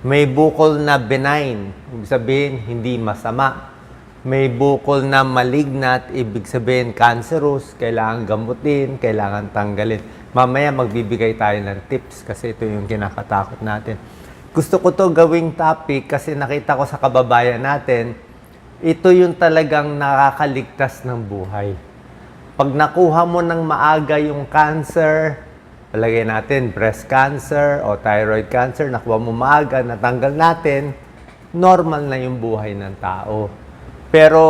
May bukol na benign, ibig sabihin hindi masama. May bukol na malignant, ibig sabihin cancerous, kailangan gamutin, kailangan tanggalin. Mamaya magbibigay tayo ng tips kasi ito yung kinakatakot natin. Gusto ko to gawing topic kasi nakita ko sa kababayan natin, ito yung talagang nakakaligtas ng buhay. Pag nakuha mo ng maaga yung cancer, palagay natin breast cancer o thyroid cancer, nakuha mo maaga, natanggal natin, normal na yung buhay ng tao. Pero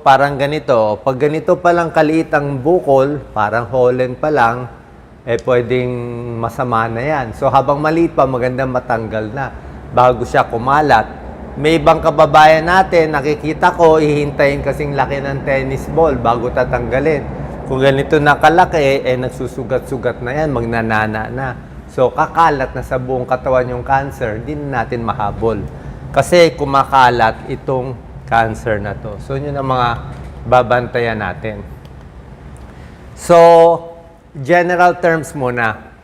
parang ganito, pag ganito palang kaliit ang bukol, parang Holland pa lang, pwedeng masama na yan. So habang maliit pa, magandang matanggal na bago siya kumalat. May ibang kababayan natin, nakikita ko, ihintayin kasing laki ng tennis ball bago tatanggalin. Kung ganito nakalaki, nagsusugat-sugat na yan, magnanana na. So, kakalat na sa buong katawan yung cancer, hindi na natin mahabol. Kasi kumakalat itong cancer na to. So, yun ang mga babantayan natin. So, general terms muna.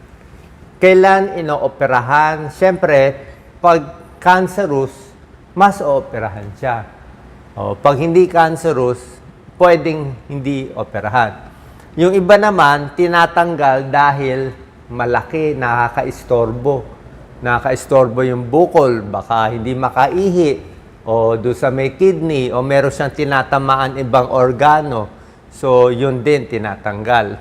Kailan inooperahan? Siyempre, pag cancerous, mas ooperahan siya. Pag hindi cancerous, pwedeng hindi operahan. Yung iba naman, tinatanggal dahil malaki, nakaka-istorbo. Nakaka-istorbo yung bukol, baka hindi makaihi, o doon sa may kidney, o meron siyang tinatamaan ibang organo. So, yun din, tinatanggal.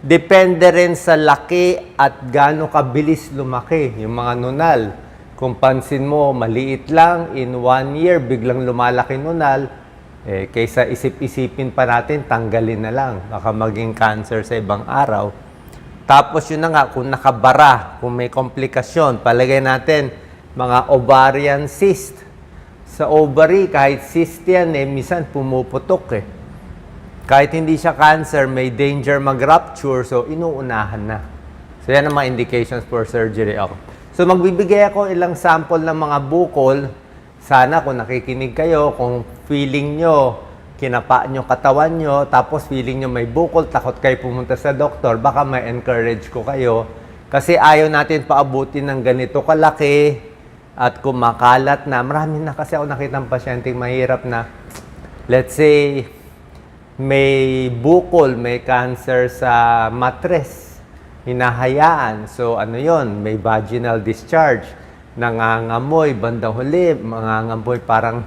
Depende rin sa laki at gaano kabilis lumaki, yung mga nunal. Kung pansin mo, maliit lang, in 1 year, biglang lumalaki nunal, kaysa isip-isipin pa natin, tanggalin na lang. Baka maging cancer sa ibang araw. Tapos yun na nga, kung nakabara, kung may komplikasyon, palagay natin, mga ovarian cyst. Sa ovary, kahit cyst yan, minsan pumuputok Kahit hindi siya cancer, may danger mag-rupture, so inuunahan na. So yan ang mga indications for surgery. So magbibigay ako ilang sample ng mga bukol. Sana kung nakikinig kayo, kung feeling nyo, kinapa nyo katawan nyo, tapos feeling nyo may bukol, takot kayo pumunta sa doktor, baka may encourage ko kayo. Kasi ayaw natin paabutin ng ganito kalaki at kumakalat na. Marami na kasi ako nakita ng pasyenteng mahirap na, let's say, may bukol, may cancer sa mattress, hinahayaan. So ano yon, may vaginal discharge. Nangangamoy, bandang huli, mangangamoy parang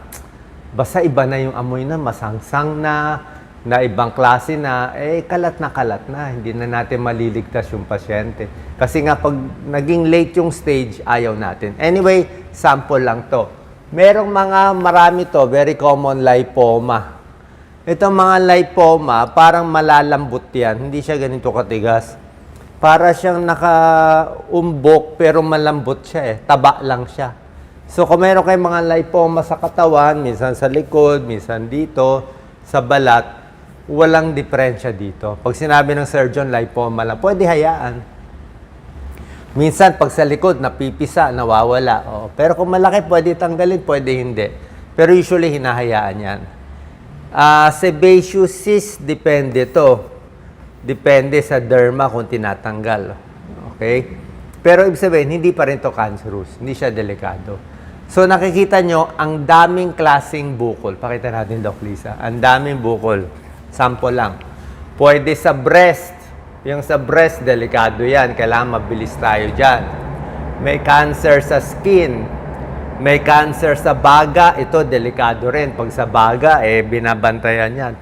basta iba na yung amoy na, masangsang na ibang klase na, kalat na, hindi na natin maliligtas yung pasyente. Kasi nga pag naging late yung stage, ayaw natin. Anyway, sample lang to. Merong marami to, very common lipoma. Itong mga lipoma, parang malalambot yan, hindi siya ganito katigas. Para siyang naka-umbok pero malambot siya taba lang siya. So kung meron kayong mga lipoma sa katawan, minsan sa likod, minsan dito, sa balat, walang diferensya dito. Pag sinabi ng surgeon, lipoma lang, pwede hayaan. Minsan pag sa likod, napipisa, nawawala. Pero kung malaki, pwede tanggalin, pwede hindi. Pero usually, hinahayaan yan. Sebaceous cyst, depende to. Depende sa derma kung tinatanggal. Okay? Pero ibig sabihin, hindi pa rin to cancerous. Hindi siya delikado. So nakikita nyo, ang daming klaseng bukol. Pakita natin, Doc Lisa. Ang daming bukol. Sample lang. Pwede sa breast. Yung sa breast, delikado yan. Kailangan mabilis tayo dyan. May cancer sa skin. May cancer sa baga. Ito, delikado rin. Pag sa baga, binabantayan yan.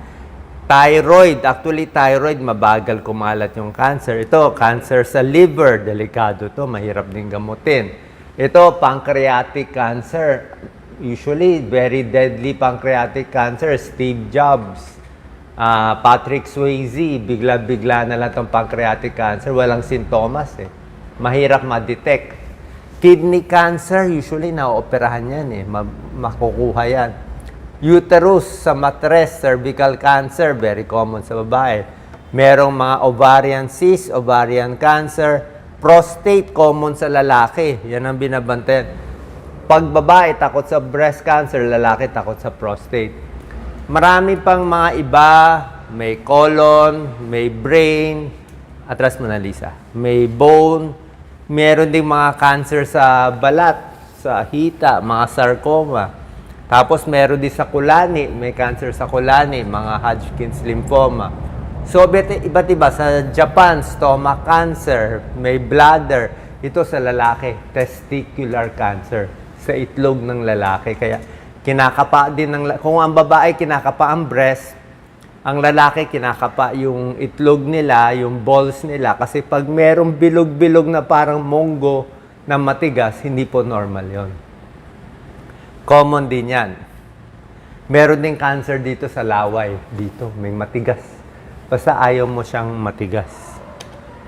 Thyroid, actually thyroid, mabagal kumalat yung cancer. Ito, cancer sa liver, delikado to, mahirap din gamutin. Ito, pancreatic cancer. Usually, very deadly pancreatic cancer. Steve Jobs, Patrick Swayze, bigla-bigla na lang itong pancreatic cancer. Walang sintomas Mahirap ma-detect. Kidney cancer, usually na-operahan yan makukuha yan. Uterus sa mattress, cervical cancer, very common sa babae. Merong mga ovarian cyst, ovarian cancer, prostate, common sa lalaki. Yan ang binabantayan. Pag babae, takot sa breast cancer, lalaki, takot sa prostate. Marami pang mga iba, may colon, may brain, atras mo na, Lisa, may bone, meron ding mga cancer sa balat, sa hita, mga sarcoma. Tapos meron din sa kulani, may cancer sa kulani, mga Hodgkin's lymphoma. So, iba't iba. Sa Japan, stomach cancer, may bladder. Ito sa lalaki, testicular cancer. Sa itlog ng lalaki. Kaya, kinakapa din ng... Kung ang babae, kinakapa ang breast, ang lalaki, kinakapa yung itlog nila, yung balls nila. Kasi pag merong bilog-bilog na parang monggo na matigas, hindi po normal yon. Common din yan. Meron din cancer dito sa laway. Dito, may matigas. Basta ayaw mo siyang matigas.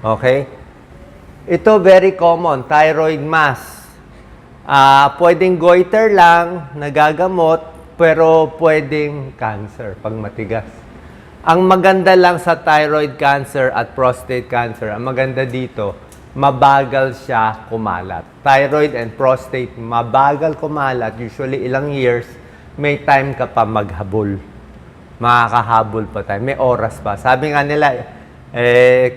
Okay? Ito very common, thyroid mass. Pwedeng goiter lang, nagagamot, pero pwedeng cancer pag matigas. Ang maganda lang sa thyroid cancer at prostate cancer, ang maganda dito, mabagal siya kumalat. Thyroid and prostate, mabagal kumalat, usually ilang years, may time ka pa maghabol. Makakahabol pa tayo. May oras pa. Sabi nga nila,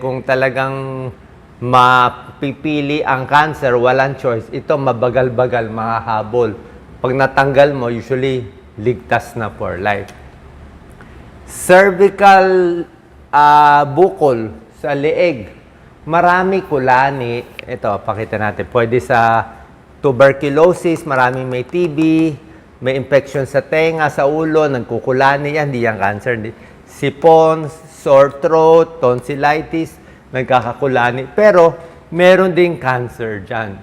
kung talagang mapipili ang cancer, walang choice. Ito, mabagal-bagal, makahabol. Pag natanggal mo, usually, ligtas na for life. Cervical bukol sa leeg. Marami kulani. Ito, pakita natin. Pwede sa tuberculosis, maraming may TB, may infection sa tenga, sa ulo, nagkukulani yan, hindi yan cancer. Sipon, sore throat, tonsillitis, nagkakakulani. Pero, meron ding cancer dyan.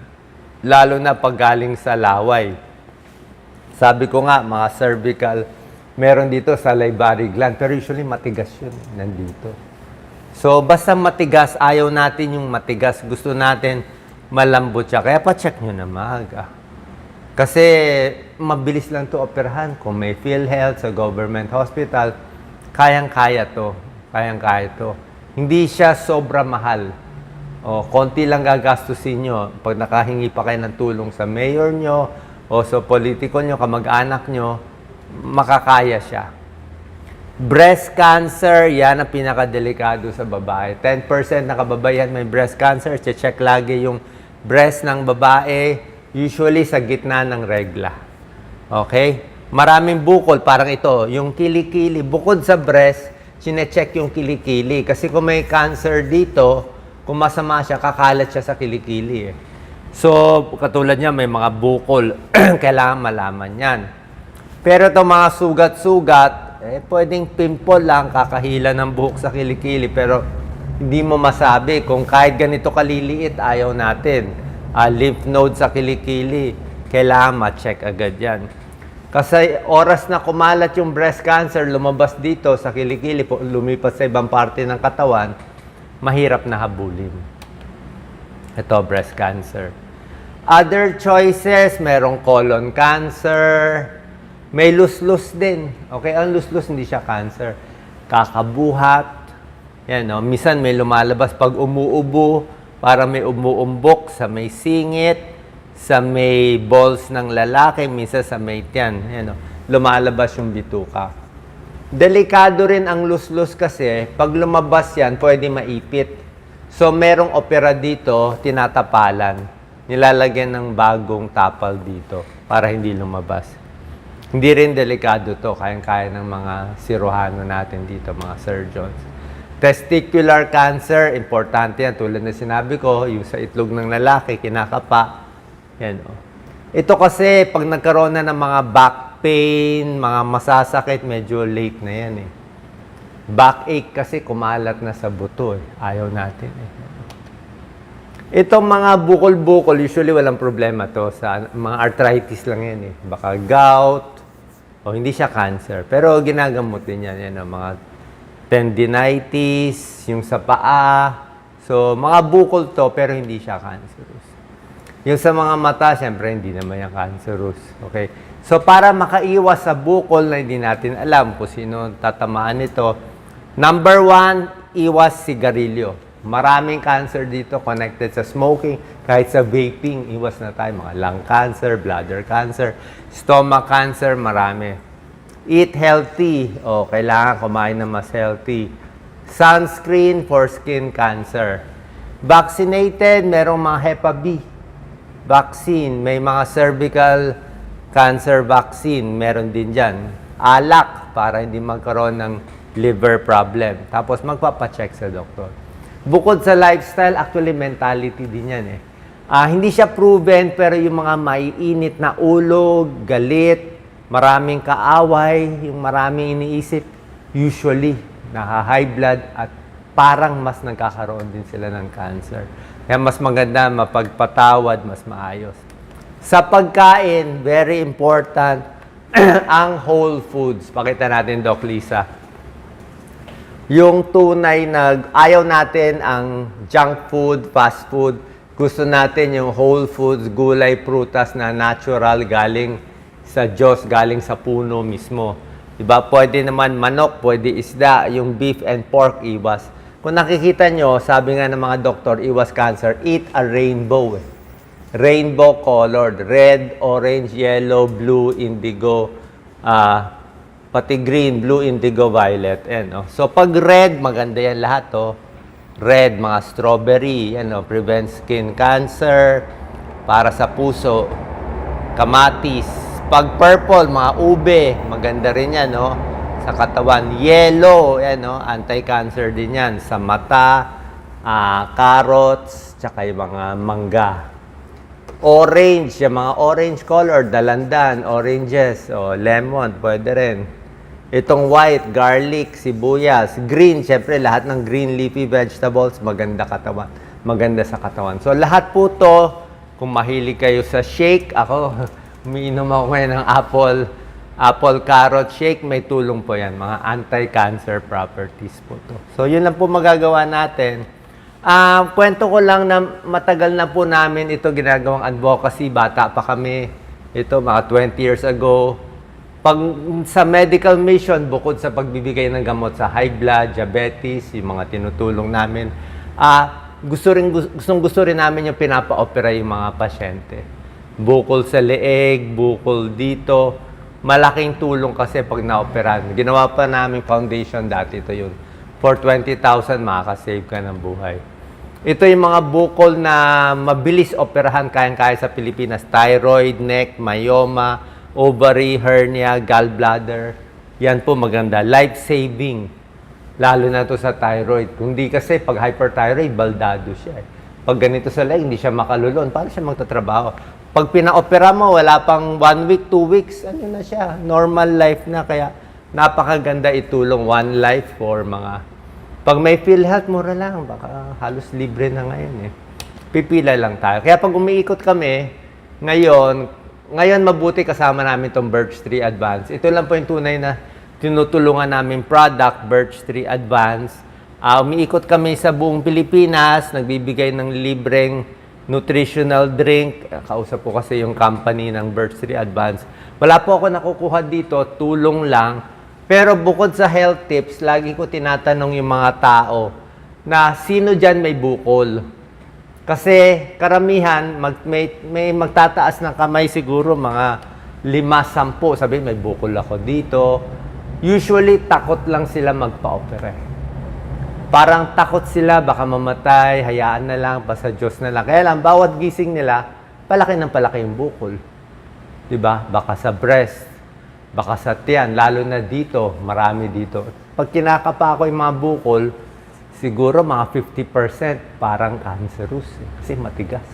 Lalo na pag galing sa laway. Sabi ko nga, mga cervical, meron dito sa salivary gland. Pero usually, matigas yun. Nandito. So, basta matigas, ayaw natin yung matigas. Gusto natin malambot siya. Kaya pa-check nyo na maaga. Kasi mabilis lang to operahan. Kung may PhilHealth sa government hospital, kayang-kaya to. Kayang-kaya to. Hindi siya sobra mahal. O, konti lang gagastusin nyo. Pag nakahingi pa kayo ng tulong sa mayor nyo o sa politiko nyo, kamag-anak nyo, makakaya siya. Breast cancer, yan ang pinakadelikado sa babae. 10% na kababayan may breast cancer. Check lagi yung breast ng babae, usually sa gitna ng regla. Okay? Maraming bukol, parang ito, yung kilikili. Bukod sa breast, sine-check yung kilikili. Kasi kung may cancer dito, kung masama siya, kakalat siya sa kilikili. So, katulad niya, may mga bukol. Kailangan malaman yan. Pero ito mga sugat-sugat, pwedeng pimple lang, kakahila ng buhok sa kilikili, pero hindi mo masabi kung kahit ganito kaliliit, ayaw natin. Lymph node sa kilikili, kailangan ma-check agad yan. Kasi oras na kumalat yung breast cancer, lumabas dito sa kilikili, lumipas sa ibang parte ng katawan, mahirap na habulin. Ito, breast cancer. Other choices, merong colon cancer, may luslus din. Okay, ang luslus hindi siya cancer. Kakabuhat. Yan, no? Minsan may lumalabas pag umuubo, para may umuumbok sa may singit, sa may balls ng lalaki, minsan sa may tiyan. Yan, no? Lumalabas yung bituka. Delikado rin ang luslus kasi, pag lumabas yan, pwede maipit. So, merong opera dito, tinatapalan. Nilalagyan ng bagong tapal dito para hindi lumabas. Hindi rin delikado to, kayang-kaya ng mga siruhano natin dito, mga surgeons. Testicular cancer, importante yan. Tulad na sinabi ko, yung sa itlog ng lalaki, kinakapa. Yan, oh. Ito kasi, pag nagkaroon na ng mga back pain, mga masasakit, medyo late na yan eh. Backache kasi kumalat na sa buto eh. Ayaw natin eh. Itong mga bukol-bukol, usually walang problema to. Sa mga arthritis lang yan eh. Baka gout, o hindi siya cancer. Pero ginagamot din yan. Yan mga tendinitis, yung sa paa. So, mga bukol to, pero hindi siya cancerous. Yung sa mga mata, syempre, hindi naman yung cancerous. Okay? So, para makaiwas sa bukol na hindi natin alam kung sino tatamaan nito, number 1, iwas sigarilyo. Maraming cancer dito connected sa smoking. Kahit sa vaping, iwas na tayo. Mga lung cancer, bladder cancer, stomach cancer, marami. Eat healthy. O, kailangan kumain na mas healthy. Sunscreen for skin cancer. Vaccinated, merong mga Hepa B. vaccine, may mga cervical cancer vaccine, meron din dyan. Alak, para hindi magkaroon ng liver problem. Tapos magpapacheck sa doktor. Bukod sa lifestyle, actually mentality din yan eh. Hindi siya proven, pero yung mga maiinit na ulo, galit, maraming kaaway, yung maraming iniisip, usually naka-high blood at parang mas nagkakaroon din sila ng cancer. Kaya mas maganda mapagpatawad, mas maayos. Sa pagkain, very important, ang whole foods. Pakita natin, Doc Lisa. Yung tunay na ayaw natin ang junk food, fast food. Gusto natin yung whole foods, gulay, prutas na natural, galing sa Diyos, galing sa puno mismo. Diba? Pwede naman manok, pwede isda, yung beef and pork, iwas. Kung nakikita nyo, sabi nga ng mga doktor, iwas cancer, eat a rainbow. Rainbow colored, red, orange, yellow, blue, indigo, pati green, blue, indigo, violet. So pag red, maganda yan lahat. Red, mga strawberry, prevent skin cancer, para sa puso, kamatis. Pag purple, mga ube, maganda rin yan, sa katawan. Yellow, anti-cancer din yan. Sa mata, carrots, tsaka yung mga mangga. Orange, yung mga orange color, dalandan, oranges, lemon, pwede rin. Itong white, garlic, sibuyas, green, syempre lahat ng green leafy vegetables, maganda katawan. Maganda sa katawan. So lahat po to, kung mahilig kayo sa shake, ako, umiinom ako ngayon ng apple carrot shake, may tulong po yan. Mga anti-cancer properties po to. So yun lang po magagawa natin. Kwento ko lang na matagal na po namin ito ginagawang advocacy. Bata pa kami. Ito, mga 20 years ago. Pag sa medical mission, bukod sa pagbibigay ng gamot sa high blood, diabetes, yung mga tinutulong namin, gusto rin namin yung pinapa-opera yung mga pasyente. Bukol sa leeg, bukol dito. Malaking tulong kasi pag na-operan. Ginawa pa namin foundation dati, ito yun. For 20,000, makakasave ka ng buhay. Ito yung mga bukol na mabilis operahan, kayang-kaya sa Pilipinas. Thyroid, neck, myoma, ovary, hernia, gallbladder. Yan po maganda. Life-saving. Lalo na to sa thyroid. Kung di kasi, pag hyperthyroid, baldado siya. Pag ganito sa leg, hindi siya makalulon. Paano siya magtatrabaho? Pag pina-opera mo, wala pang 1 week, 2 weeks, ano na siya? Normal life na. Kaya napakaganda itulong one life for mga... Pag may PhilHealth, mura lang. Baka halos libre na ngayon eh. Pipila lang tayo. Kaya pag umiikot kami, ngayon mabuti kasama namin itong Birch Tree Advance. Ito lang po yung tunay na tinutulungan namin product, Birch Tree Advance. Umiikot kami sa buong Pilipinas, nagbibigay ng libreng nutritional drink. Kausap ko kasi yung company ng Birch Tree Advance. Wala po ako nakukuha dito, tulong lang. Pero bukod sa health tips, lagi ko tinatanong yung mga tao na sino dyan may bukol. Kasi karamihan, may magtataas ng kamay siguro, mga 5-10. Sabi, may bukol ako dito. Usually, takot lang sila magpa-opera. Parang takot sila, baka mamatay, hayaan na lang, basta Diyos na lang. Kaya lang, bawat gising nila, palaki ng palaki yung bukol. Diba? Baka sa breast, baka sa tiyan, lalo na dito, marami dito. Pag kinakapa ko yung mga bukol, siguro mga 50% parang cancerous kasi matigas.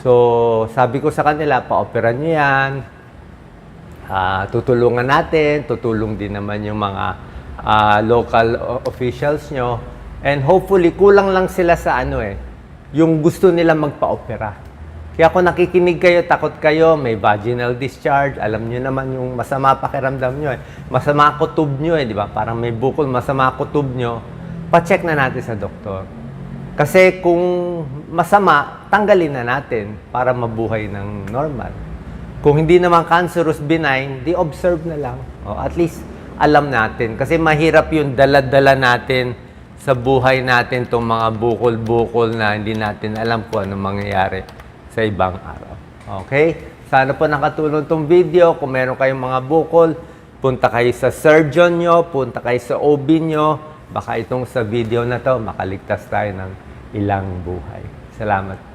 So, sabi ko sa kanila, pa-operan nyo yan. Tutulungan natin, tutulong din naman yung mga local officials nyo. And hopefully, kulang lang sila sa yung gusto nila magpa-opera. Kaya kung nakikinig kayo, takot kayo, may vaginal discharge, alam nyo naman yung masama pakiramdam nyo Masama kutob nyo di ba? Parang may bukol, masama kutob nyo. Pa-check na natin sa doktor. Kasi kung masama, tanggalin na natin para mabuhay ng normal. Kung hindi naman cancerous benign, di-observe na lang. At least, alam natin. Kasi mahirap yung dala-dala natin sa buhay natin itong mga bukol-bukol na hindi natin alam kung anong mangyayari sa ibang araw. Okay? Sana po nakatulong itong video. Kung meron kayong mga bukol, punta kayo sa surgeon nyo, punta kayo sa OB nyo. Baka itong sa video na to, makaligtas tayo ng ilang buhay. Salamat.